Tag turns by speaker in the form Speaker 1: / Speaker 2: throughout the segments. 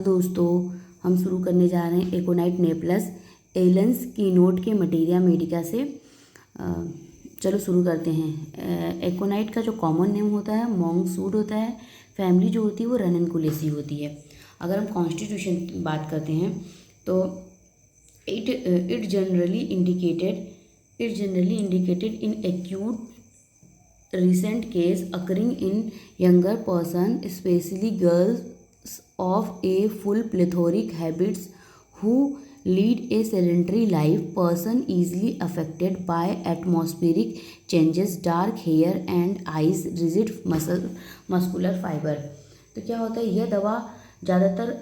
Speaker 1: दोस्तों, हम शुरू करने जा रहे हैं एकोनाइट नेप्लस एलेंस कीनोट के मटेरिया मेडिका से। चलो शुरू करते हैं। एकोनाइट का जो कॉमन नेम होता है मॉन्कसूड होता है। फैमिली जो होती है वो रननकुलेसी होती है। अगर हम कॉन्स्टिट्यूशन की बात करते हैं तो it generally indicated in acute recent case occurring in younger person, especially girls of a full plethoric habits who lead a sedentary life. Person easily affected by atmospheric changes, dark hair and eyes, rigid muscular fiber। तो क्या होता है, यह दवा ज़्यादातर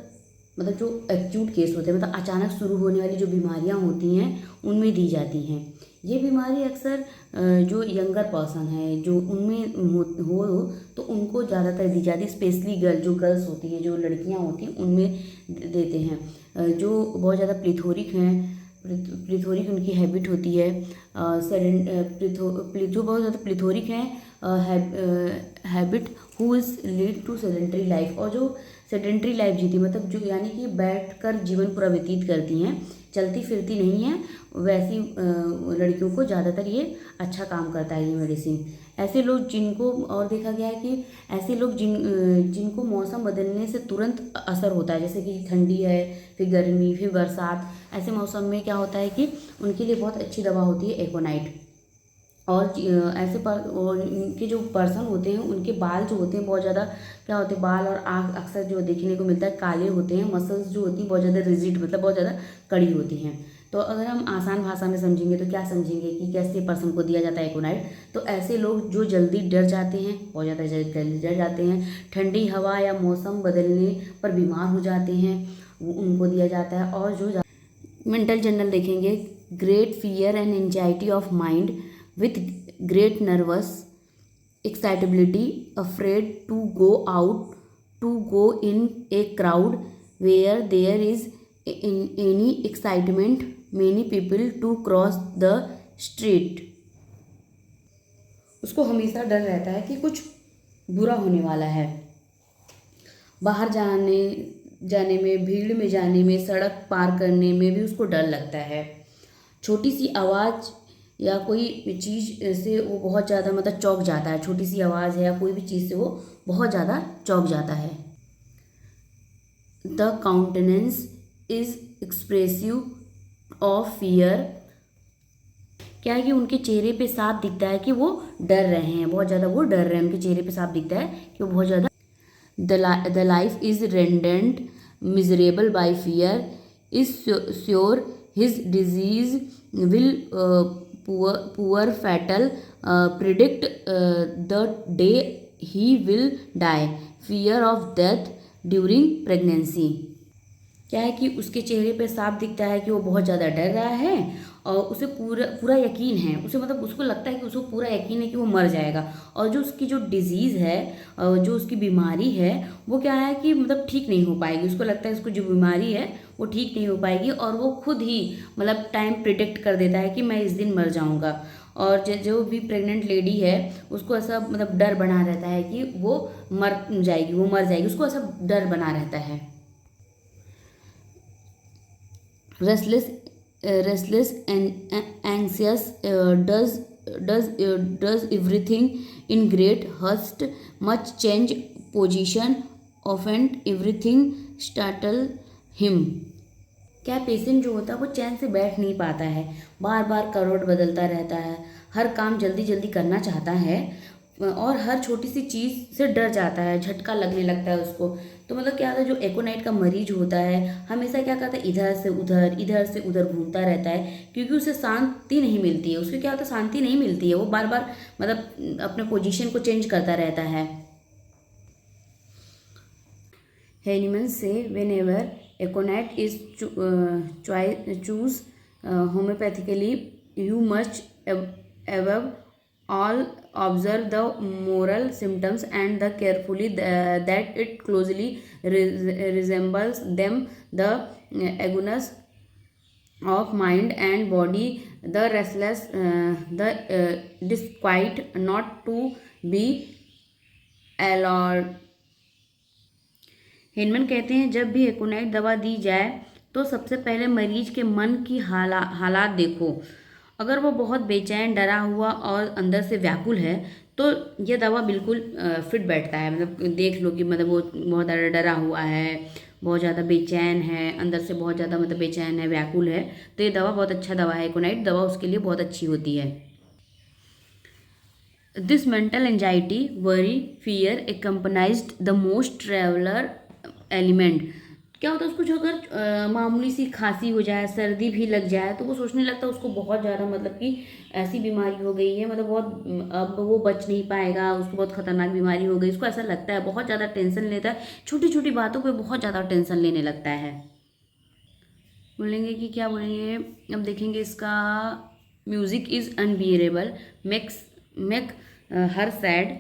Speaker 1: मतलब जो acute case होते हैं, मतलब अचानक शुरू होने वाली जो बीमारियां होती हैं उनमें दी जाती हैं। ये बीमारी अक्सर जो यंगर पर्सन है जो उनमें हो तो उनको ज़्यादातर दी जाती है। स्पेशली जो गर्ल्स होती हैं, जो लड़कियां होती हैं, उनमें देते हैं। जो बहुत ज़्यादा प्लीथोरिक हैं, प्लीथोरिक उनकी हैबिट होती है। जो बहुत ज़्यादा प्लीथोरिक हैं habit who is lead to sedentary life, और जो सेडेंट्री लाइफ जीती मतलब जो यानी कि बैठकर जीवन पूरा व्यतीत करती हैं, चलती फिरती नहीं है, वैसी लड़कियों को ज़्यादातर ये अच्छा काम करता है ये मेडिसिन। ऐसे लोग जिनको, और देखा गया है कि ऐसे लोग जिनको मौसम बदलने से तुरंत असर होता है, जैसे कि ठंडी है, फिर गर्मी, फिर बरसात, ऐसे मौसम में क्या होता है कि उनके लिए बहुत अच्छी दवा होती है एकोनाइट। और ऐसे और इनके जो पर्सन होते हैं उनके बाल जो होते हैं बहुत ज़्यादा क्या होते हैं, बाल और आँख अक्सर जो देखने को मिलता है काले होते हैं। मसल्स जो होती हैं बहुत ज़्यादा रिजिड मतलब बहुत ज़्यादा कड़ी होती हैं। तो अगर हम आसान भाषा में समझेंगे तो क्या समझेंगे कि कैसे पर्सन को दिया जाता है एकोनाइट। तो ऐसे लोग जो जल्दी डर जाते हैं, बहुत ज़्यादा जल्दी डर जाते हैं, ठंडी हवा या मौसम बदलने पर बीमार हो जाते हैं, उनको दिया जाता है। और जो मेंटल जनरल देखेंगे, great fear and anxiety of mind with great nervous excitability, afraid to go out, to go in a crowd where there is any excitement, many people to cross the street। उसको हमेशा डर रहता है कि कुछ बुरा होने वाला है। बाहर जाने में, भीड़ में जाने में, सड़क पार करने में भी उसको डर लगता है। छोटी सी आवाज़ या कोई चीज़ से वो बहुत ज़्यादा मतलब चौंक जाता है। छोटी सी आवाज़ है या कोई भी चीज़ से वो बहुत ज़्यादा चौंक जाता है। The countenance is expressive of fear. क्या है कि उनके चेहरे पे साफ दिखता है कि वो डर रहे हैं, बहुत ज़्यादा वो डर रहे हैं। उनके चेहरे पे साफ दिखता है कि वो बहुत ज़्यादा। The life is rendered miserable by fear, is sure his disease will poor fatal, predict the day he will die, fear of death during pregnancy। क्या है कि उसके चेहरे पे साफ दिखता है कि वो बहुत ज़्यादा डर रहा है और उसे पूरा यकीन है, उसे मतलब उसको लगता है कि उसको पूरा यकीन है कि वो मर जाएगा। और जो उसकी जो डिजीज़ है, जो उसकी बीमारी है, वो क्या है कि मतलब ठीक नहीं हो पाएगी। उसको लगता है उसको जो बीमारी है वो ठीक नहीं हो पाएगी, और वो खुद ही मतलब टाइम प्रिडिक्ट कर देता है कि मैं इस दिन मर जाऊँगा। और जो भी प्रेग्नेंट लेडी है उसको ऐसा मतलब डर बना रहता है कि वो मर जाएगी, उसको ऐसा डर बना रहता है। restless and anxious, does everything in great haste, much change position, often everything startle him। क्या पेशेंट जो होता है वो चैन से बैठ नहीं पाता है, बार बार करवट बदलता रहता है, हर काम जल्दी जल्दी करना चाहता है और हर छोटी सी चीज़ से डर जाता है, झटका लगने लगता है उसको। तो मतलब क्या होता है, जो एकोनाइट का मरीज होता है हमेशा क्या करता है, इधर से उधर घूमता रहता है, क्योंकि उसे शांति नहीं मिलती है। उसको क्या होता है, शांति नहीं मिलती है, वो बार बार मतलब अपने पोजीशन को चेंज करता रहता है। Hahnemann say whenever aconite is choose homeopathically, you must above all observe the moral symptoms and the carefully that it closely resembles them, the agonist of mind and body, the restless, the disquiet, not to be allowed। हिनमन कहते हैं जब भी एकोनाइट दवा दी जाए तो सबसे पहले मरीज के मन की हालात देखो। अगर वो बहुत बेचैन, डरा हुआ और अंदर से व्याकुल है तो ये दवा बिल्कुल फिट बैठता है। मतलब देख लो कि मतलब वो बहुत ज़्यादा डरा हुआ है, बहुत ज़्यादा बेचैन है, अंदर से बहुत ज़्यादा मतलब बेचैन है, व्याकुल है, तो ये दवा बहुत अच्छा दवा है। एकोनाइट दवा उसके लिए बहुत अच्छी होती है। This mental anxiety, worry, fear accompanied the most traveler element। क्या होता है उसको, जो अगर मामूली सी खांसी हो जाए, सर्दी भी लग जाए तो वो सोचने लगता है उसको बहुत ज़्यादा मतलब कि ऐसी बीमारी हो गई है, मतलब बहुत अब वो बच नहीं पाएगा, उसको बहुत खतरनाक बीमारी हो गई, उसको ऐसा लगता है, बहुत ज़्यादा टेंशन लेता है, छोटी छोटी बातों पे बहुत ज़्यादा टेंशन लेने लगता है। बोलेंगे कि क्या बोलेंगे, अब देखेंगे इसका। Music is unbearable make her sad.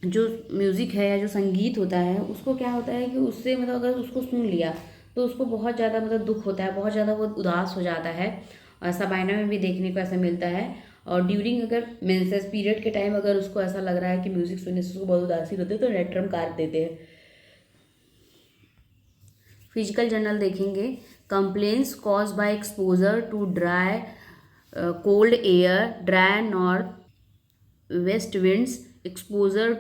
Speaker 1: जो म्यूज़िक है या जो संगीत होता है उसको क्या होता है कि उससे मतलब अगर उसको सुन लिया तो उसको बहुत ज़्यादा मतलब दुख होता है, बहुत ज़्यादा वो उदास हो जाता है। और सबाइना में भी देखने को ऐसा मिलता है। और ड्यूरिंग अगर मेंसेस पीरियड के टाइम अगर उसको ऐसा लग रहा है कि म्यूज़िक सुनने से उसको बहुत उदासी होती है तो नेट्रम काट देते हैं। फिजिकल जर्नल देखेंगे। Complaints cause by exposure to dry cold air, dry north west winds, exposure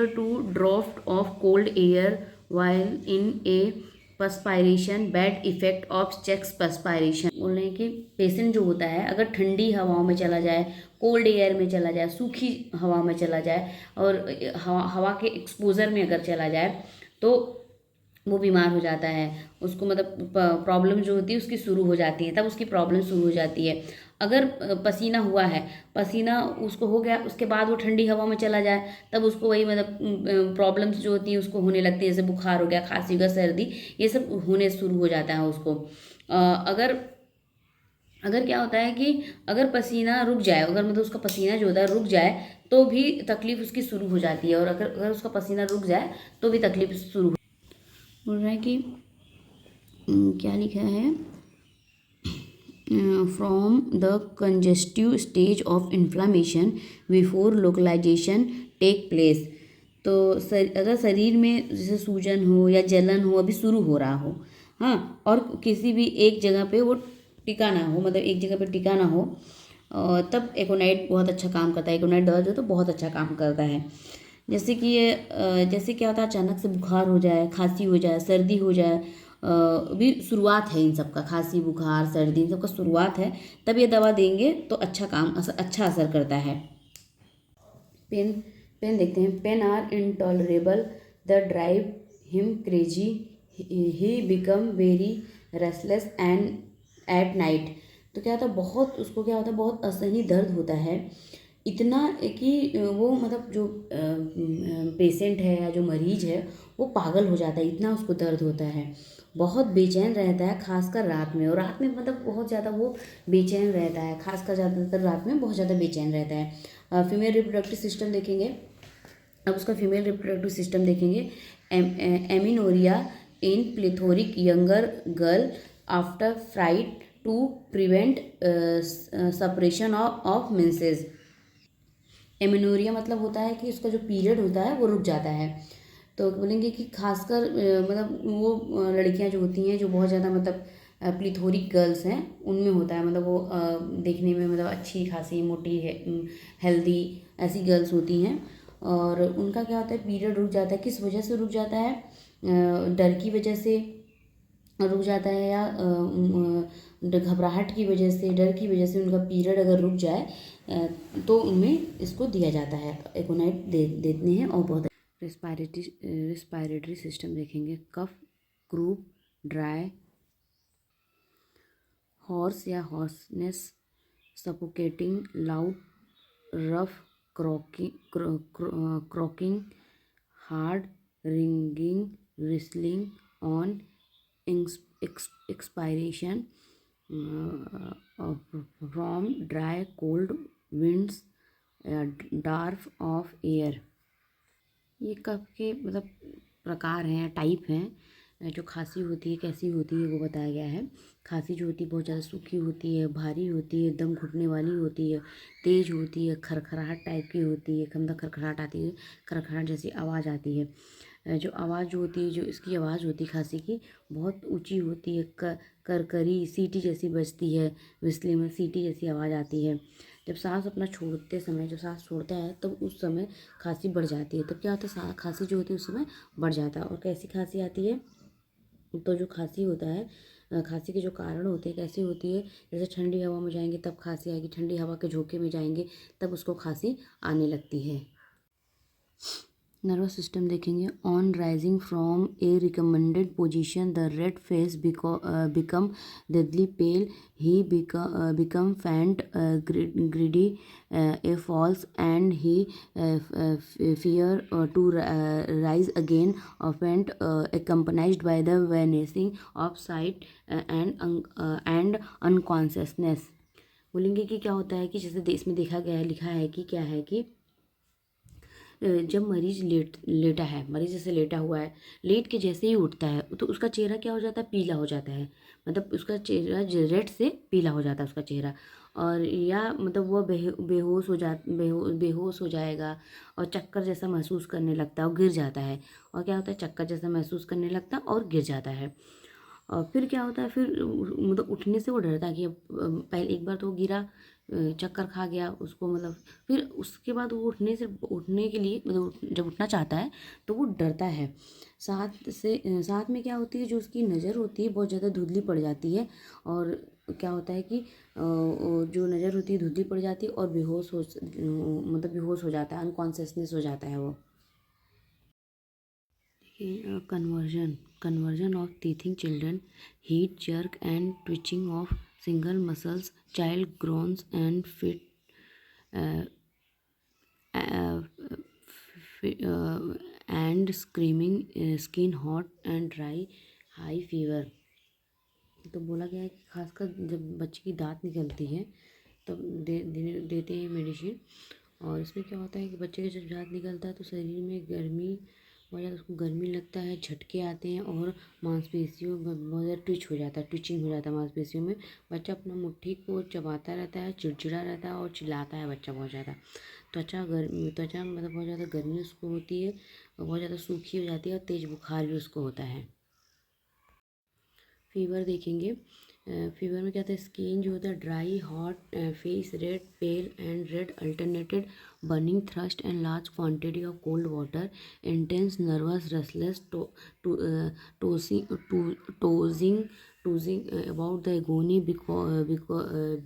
Speaker 1: to draft of cold air while in a perspiration, bad effect of chest perspiration। बोल रहे हैं कि पेशेंट जो होता है अगर ठंडी हवाओं में चला जाए, कोल्ड एयर में चला जाए, सूखी हवा में चला जाए और हवा के एक्सपोजर में अगर चला जाए तो वो बीमार हो जाता है। उसको मतलब प्रॉब्लम जो होती है उसकी शुरू हो जाती है, तब उसकी प्रॉब्लम शुरू हो जाती है। अगर पसीना हुआ है, पसीना उसको हो गया, उसके बाद वो ठंडी हवा में चला जाए तब उसको वही मतलब प्रॉब्लम्स जो होती हैं उसको होने लगती है, जैसे बुखार हो गया, खांसी हो गया, सर्दी, ये सब होने शुरू हो जाता है उसको। अगर अगर क्या होता है कि अगर पसीना रुक जाए, अगर मतलब उसका पसीना जो होता है रुक जाए तो भी तकलीफ उसकी शुरू हो जाती है। और अगर अगर उसका पसीना रुक जाए तो भी तकलीफ शुरू बोल रहा है कि क्या लिखा है, from the congestive stage of inflammation before localization take place. तो अगर शरीर में जैसे सूजन हो या जलन हो अभी शुरू हो रहा हो, हाँ, और किसी भी एक जगह पे वो टिका ना हो, मतलब एक जगह पे टिका ना हो, तब एकोनाइट बहुत अच्छा काम करता है। एकोनाइट दवा जो तो बहुत अच्छा काम करता है। जैसे कि ये जैसे क्या होता है, अचानक से बुखार हो जाए, खांसी हो जाए, सर्दी हो जाए, अभी शुरुआत है इन सब का, खांसी बुखार सर्दी इन सब का शुरुआत है, तब ये दवा देंगे तो अच्छा काम अच्छा असर करता है। पेन पेन देखते हैं। Pain are intolerable the drive him crazy, he become very restless and at night. तो क्या होता है, बहुत उसको क्या होता है, बहुत असहनीय दर्द होता है, इतना कि वो मतलब जो पेशेंट है या जो मरीज है वो पागल हो जाता है, इतना उसको दर्द होता है, बहुत बेचैन रहता है, खासकर रात में। और रात में मतलब बहुत ज़्यादा वो बेचैन रहता है, खासकर ज़्यादातर रात में बहुत ज़्यादा बेचैन रहता है। फीमेल रिप्रोडक्टिव सिस्टम देखेंगे। अब उसका फीमेल रिप्रोडक्टिव सिस्टम देखेंगे। Amenorrhoea in plethoric younger girl after fright to prevent suppression of menses. Amenorrhoea मतलब होता है कि उसका जो पीरियड होता है वो रुक जाता है। तो बोलेंगे कि खासकर मतलब वो लड़कियां जो होती हैं जो बहुत ज़्यादा मतलब प्लीथोरिक गर्ल्स हैं उनमें होता है, मतलब वो देखने में मतलब अच्छी खासी मोटी है, हेल्दी ऐसी गर्ल्स होती हैं। और उनका क्या होता है, पीरियड रुक जाता है। किस वजह से रुक जाता है, डर की वजह से रुक जाता है या घबराहट की वजह से, डर की वजह से उनका पीरियड अगर रुक जाए तो उनमें इसको दिया जाता है, एकोनाइट देते हैं। और बहुत रिस्पायरेटरी सिस्टम देखेंगे। कफ, क्रूप, ड्राई, हॉर्स या hoarseness, suffocating, loud, rough, croaking, hard, ringing, whistling on expiration, from dry cold winds, draft of air. ये कफ के मतलब प्रकार हैं, टाइप हैं। जो खांसी होती है कैसी होती है वो बताया गया है। खांसी जो होती है बहुत ज़्यादा सूखी होती है, भारी होती है, दम घुटने वाली होती है, तेज होती है, खरखराहट टाइप की होती है, एकदम खरखराहट आती है, खरखराहट जैसी आवाज़ आती है। जो आवाज़ जो होती है, जो इसकी आवाज़ होती है खांसी की, बहुत ऊंची होती है, करकरी सीटी जैसी बजती है, विस्ले में सीटी जैसी आवाज़ आती है। जब सांस अपना छोड़ते समय, जब सांस छोड़ता है तब उस समय खांसी बढ़ जाती है। तब क्या होता है, खांसी जो होती है उस समय बढ़ जाता है। और कैसी खांसी आती है, तो जो खांसी होता है, खांसी के जो कारण होते हैं कैसी होती है, जैसे ठंडी हवा में जाएंगे तब खांसी आएगी, ठंडी हवा के झोंके में जाएंगे तब उसको खांसी आने लगती है। नर्वस सिस्टम देखेंगे। On rising from A recommended position the red face become deadly pale. He become faint, greedy, a false, and he fear to rise again, often accompanied by the vanishing of sight and unconsciousness। बोलेंगे कि क्या होता है कि जैसे देश में देखा गया है, लिखा है कि क्या है कि जब मरीज लेटा है, मरीज जैसे लेटा हुआ है, लेट के जैसे ही उठता है तो उसका चेहरा क्या हो जाता है, पीला हो जाता है। मतलब उसका चेहरा रेड से पीला हो जाता है उसका चेहरा। और या मतलब वह बेहोश हो जाएगा और चक्कर जैसा महसूस करने लगता है और गिर जाता है। और क्या होता है, चक्कर जैसा महसूस करने लगता है और गिर जाता है। और फिर क्या होता है, फिर मतलब उठने से वो डरता है कि अब पहले एक बार तो वो गिरा, चक्कर खा गया उसको, मतलब फिर उसके बाद वो उठने के लिए मतलब जब उठना चाहता है तो वो डरता है। साथ में क्या होती है, जो उसकी नज़र होती है बहुत ज़्यादा धुंधली पड़ जाती है। और क्या होता है कि जो नज़र होती है धुंधली पड़ जाती है और मतलब बेहोश हो जाता है, अनकॉन्शियसनेस हो जाता है वो। Conversion of teething children, heat, jerk, and twitching of single muscles, child groans and fit, uh, uh, uh, and screaming, skin hot and dry, high fever। तो बोला गया है कि खासकर जब बच्चे की दांत निकलती है तब देते हैं मेडिसिन। और इसमें क्या होता है कि बच्चे का जब दांत निकलता है तो शरीर में गर्मी बहुत ज़्यादा, उसको गर्मी लगता है, झटके आते हैं और मांसपेशियों में बहुत ज़्यादा ट्विचिंग हो जाता है मांसपेशियों में। बच्चा अपना मुट्ठी को चबाता रहता है, चिड़चिड़ा रहता है और चिल्लाता है बच्चा बहुत ज़्यादा। त्वचा मतलब बहुत ज़्यादा गर्मी उसको होती है और बहुत ज़्यादा सूखी हो जाती है और तेज़ बुखार भी उसको होता है। फीवर देखेंगे। फीवर में क्या होता है, स्किन जो होता है dry, hot, face red, pale and red alternated, burning thirst and large quantity of cold water, intense nervous restless, tossing about the agony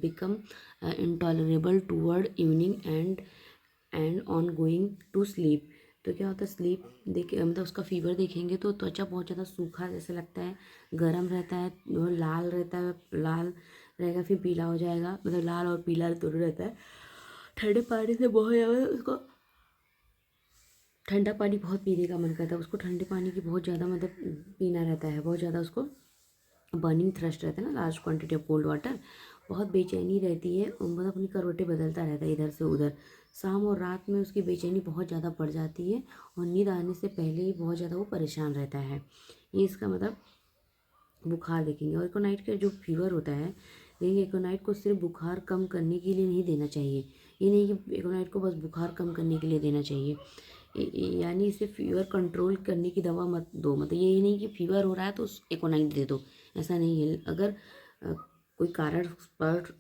Speaker 1: become intolerable toward evening and on going to sleep. तो क्या होता है, sleep देखे मतलब उसका fever देखेंगे तो त्वचा बहुत ज़्यादा सूखा जैसे लगता है, गर्म रहता है, और लाल रहता है, लाल रहेगा फिर पीला हो जाएगा, मतलब लाल और पीला दोनों रहता है। ठंडे पानी से बहुत ज़्यादा उसको ठंडा पानी बहुत पीने का मन करता है उसको, ठंडे पानी की बहुत ज़्यादा मतलब पीना रहता है, बहुत ज़्यादा उसको बर्निंग थ्रस्ट रहता है ना, large quantity of cold water. बहुत बेचैनी रहती है, मतलब अपनी करवटें बदलता रहता है इधर से उधर। शाम और रात में उसकी बेचैनी बहुत ज़्यादा बढ़ जाती है और नींद आने से पहले ही बहुत ज़्यादा वो परेशान रहता है। ये इसका मतलब बुखार देखेंगे। और एकोनाइट का जो फीवर होता है, लेकिन एकोनाइट को सिर्फ बुखार कम करने के लिए नहीं देना चाहिए। ये नहीं कि एकोनाइट को बस बुखार कम करने के लिए देना चाहिए, यानी इसे फीवर कंट्रोल करने की दवा मत दो। मतलब ये नहीं कि फीवर हो रहा है तो एकोनाइट दे दो, ऐसा नहीं है। अगर कोई कारण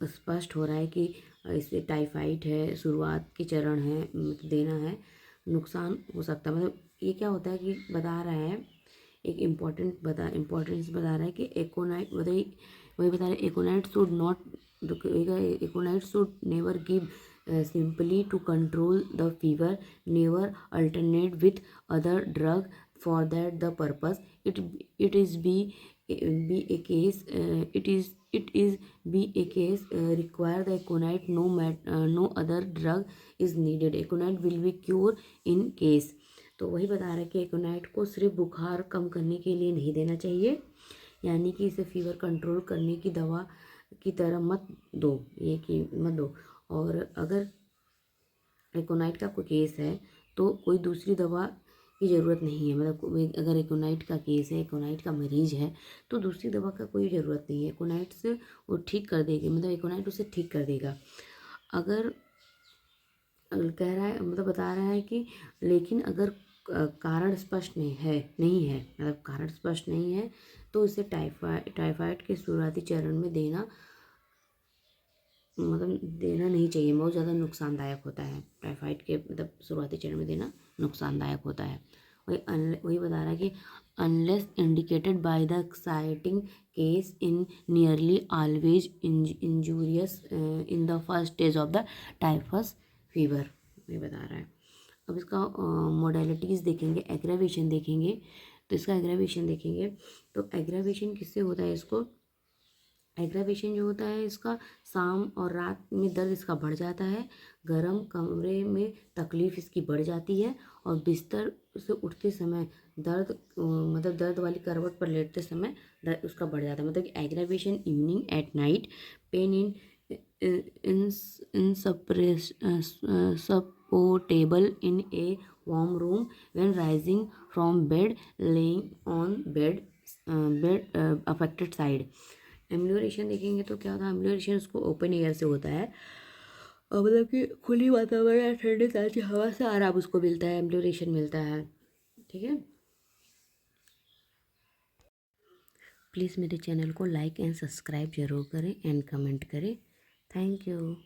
Speaker 1: स्पष्ट हो रहा है कि इससे टाइफाइड है, शुरुआत के चरण है, देना है, नुकसान हो सकता है। मतलब ये क्या होता है कि बता रहा है, एक इम्पोर्टेंस बता रहा है कि एकोनाइट मतलब वही बता रहा है, aconite should never give simply to control the fever, never alternate with other drug for the purpose. It is be a case require the aconite, no other drug is needed. Aconite will be cure in case। तो वही बता रहा है कि एकोनाइट को सिर्फ बुखार कम करने के लिए नहीं देना चाहिए, यानी कि इसे फीवर कंट्रोल करने की दवा की तरह मत दो, ये कि मत दो। और अगर एकोनाइट का कोई केस है तो कोई दूसरी दवा की ज़रूरत नहीं है। मतलब अगर एकोनाइट का केस है, एकोनाइट का मरीज है, तो दूसरी दवा का कोई ज़रूरत नहीं है। एकोनाइट से वो ठीक कर देगी, मतलब एकोनाइट उसे ठीक कर देगा। अगर कह रहा है मतलब बता रहा है कि लेकिन अगर कारण स्पष्ट नहीं है मतलब कारण स्पष्ट नहीं है तो इसे टाइफाइड के शुरुआती चरण में देना मतलब देना नहीं चाहिए, बहुत ज़्यादा नुकसानदायक होता है। टाइफाइड के मतलब शुरुआती चरण में देना नुकसानदायक होता है। वही बता रहा है कि unless indicated by the exciting case in nearly always injurious in the first stage of the typhus fever, ये बता रहा है। अब इसका मोडेलिटीज़ देखेंगे, एग्रावेशन देखेंगे। तो इसका एग्रावेशन देखेंगे तो एग्रावेशन किससे होता है, इसको एग्रावेशन जो होता है इसका शाम और रात में दर्द इसका बढ़ जाता है, गर्म कमरे में तकलीफ़ इसकी बढ़ जाती है और बिस्तर से उठते समय दर्द मतलब दर्द वाली करवट पर लेटते समय दर्द उसका बढ़ जाता है। मतलब कि aggravation evening at night, pain in in insupportable in a warm room when rising from bed, lying on bed affected side. Amelioration देखेंगे तो क्या होता है, एम्ब्लोरेशन उसको ओपन एयर से होता है और मतलब कि खुली वातावरण ठंडे ताज़ी हवा से आराम उसको मिलता है, एम्ब्लोरेशन मिलता है। ठीक है, प्लीज़ मेरे चैनल को लाइक एंड सब्सक्राइब जरूर करें एंड कमेंट करें। Thank you.